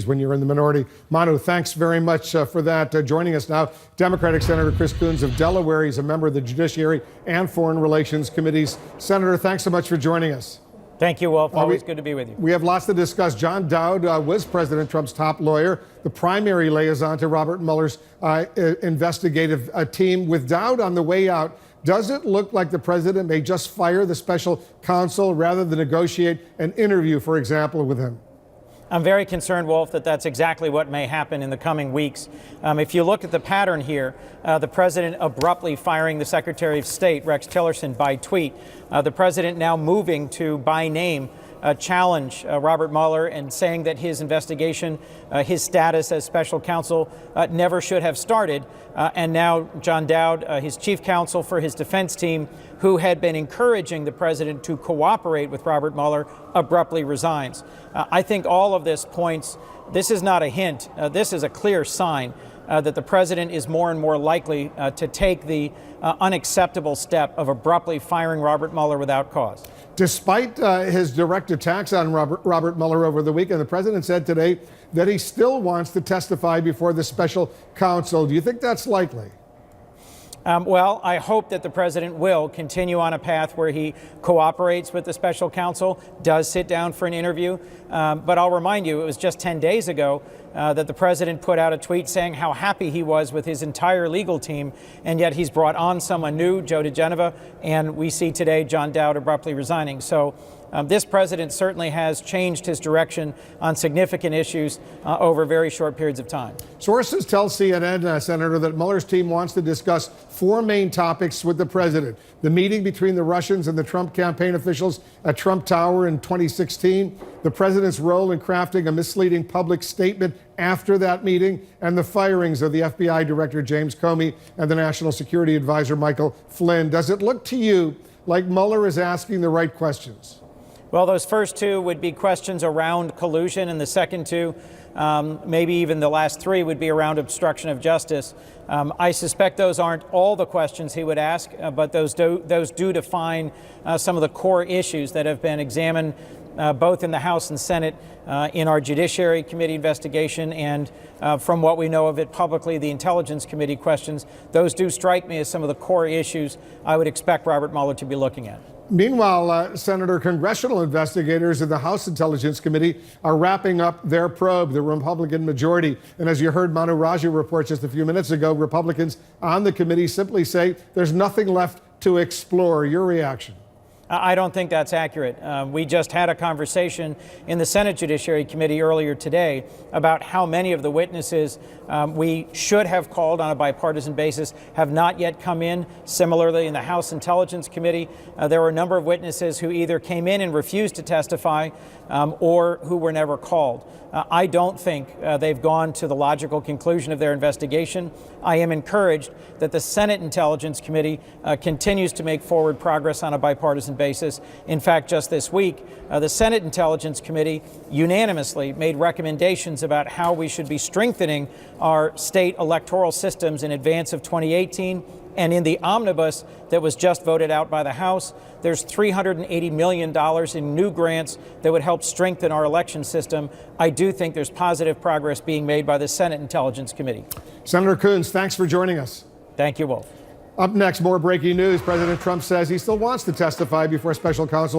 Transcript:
when you're in the minority. Manu, thanks very much for that. Joining us now, Democratic Senator Chris Coons of Delaware. He's a member of the Judiciary and Foreign Relations Committees. Senator, thanks so much for joining us. Thank you, Wolf. Always good to be with you. We have lots to discuss. John Dowd was President Trump's top lawyer, the primary liaison to Robert Mueller's investigative team. With Dowd on the way out, does it look like the president may just fire the special counsel rather than negotiate an interview, for example, with him? I'm very concerned, Wolf, that that's exactly what may happen in the coming weeks. If you look at the pattern here, the president abruptly firing the Secretary of State, Rex Tillerson, by tweet, the president now moving to, by name, challenge Robert Mueller and saying that his investigation, his status as special counsel never should have started. And now John Dowd, his chief counsel for his defense team, who had been encouraging the president to cooperate with Robert Mueller, abruptly resigns. I think all of this points, this is not a hint, this is a clear sign that the president is more and more likely to take the unacceptable step of abruptly firing Robert Mueller without cause. Despite his direct attacks on Robert Mueller over the weekend, the president said today that he still wants to testify before the special counsel. Do you think that's likely? Well, I hope that the president will continue on a path where he cooperates with the special counsel, does sit down for an interview. But I'll remind you, it was just 10 days ago that the president put out a tweet saying how happy he was with his entire legal team, and yet he's brought on someone new, Joe DeGeneva, and we see today John Dowd abruptly resigning. So this president certainly has changed his direction on significant issues over very short periods of time. Sources tell CNN, Senator, that Mueller's team wants to discuss four main topics with the president: the meeting between the Russians and the Trump campaign officials at Trump Tower in 2016, the president's role in crafting a misleading public statement after that meeting, and the firings of the FBI Director James Comey and the National Security Advisor Michael Flynn. Does it look to you like Mueller is asking the right questions? Well, those first two would be questions around collusion, and the second two, maybe even the last three, would be around obstruction of justice. I suspect those aren't all the questions he would ask, but those do define some of the core issues that have been examined both in the House and Senate in our Judiciary Committee investigation, and from what we know of it publicly, the Intelligence Committee questions. Those do strike me as some of the core issues I would expect Robert Mueller to be looking at. Meanwhile, Senator, congressional investigators in the House Intelligence Committee are wrapping up their probe, the Republican majority. And as you heard Manu Raju report just a few minutes ago, Republicans on the committee simply say there's nothing left to explore. Your reaction? I don't think that's accurate. We just had a conversation in the Senate Judiciary Committee earlier today about how many of the witnesses we should have called on a bipartisan basis have not yet come in. Similarly, in the House Intelligence Committee, there were a number of witnesses who either came in and refused to testify or who were never called. I don't think they've gone to the logical conclusion of their investigation. I am encouraged that the Senate Intelligence Committee continues to make forward progress on a bipartisan basis. In fact, just this week, the Senate Intelligence Committee unanimously made recommendations about how we should be strengthening our state electoral systems in advance of 2018. And in the omnibus that was just voted out by the House, there's $380 million in new grants that would help strengthen our election system. I do think there's positive progress being made by the Senate Intelligence Committee. Senator Coons, thanks for joining us. Thank you, Wolf. Up next, more breaking news. President Trump says he still wants to testify before special counsel